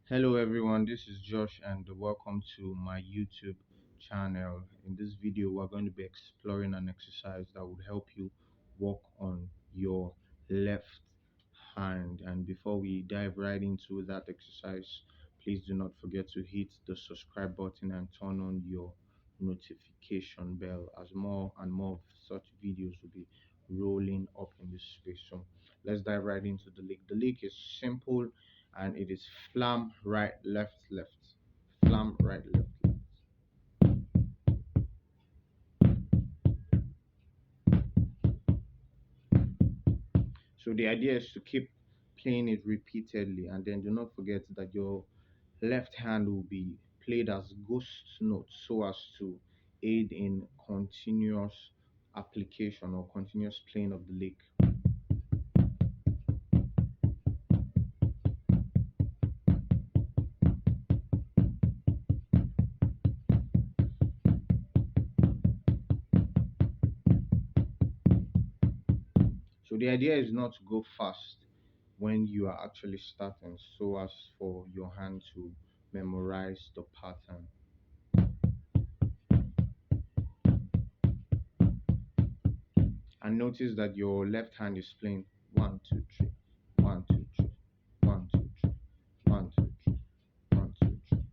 Hello everyone, this is Josh and welcome to my YouTube channel. In this video, we're going to be exploring an exercise that would help you work on your left hand. And before we dive right into that exercise, please do not forget to hit the subscribe button and turn on your notification bell as more and more of such videos will be rolling up in this space. So let's dive right into the leak. The leak is simple and it is flam right left left, flam right left left. So the idea is to keep playing it repeatedly, and then do not forget that your left hand will be played as ghost notes so as to aid in continuous application or continuous playing of the lick. So the idea is not to go fast when you are actually starting, so as for your hand to memorize the pattern. And notice that your left hand is playing 1 2 3, 1 2 3, 1 2 3, 1 2 3, 1 2 3,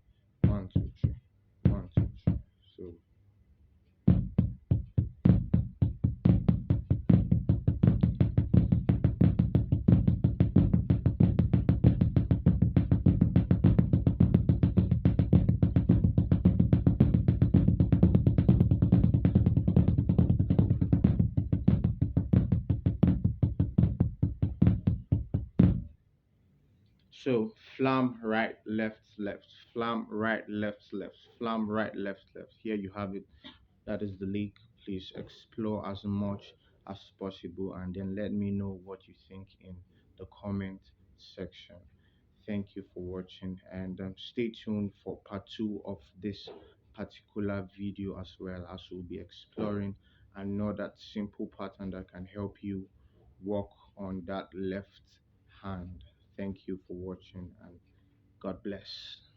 1 2 3, 1 2 3. So flam right left left, flam right left left, flam right left left. Here you have it. That is the link. Please explore as much as possible and then let me know what you think in the comment section. Thank you for watching, and stay tuned for part 2 of this particular video, as well as we'll be exploring another simple pattern that can help you work on that left hand. Thank you for watching and God bless.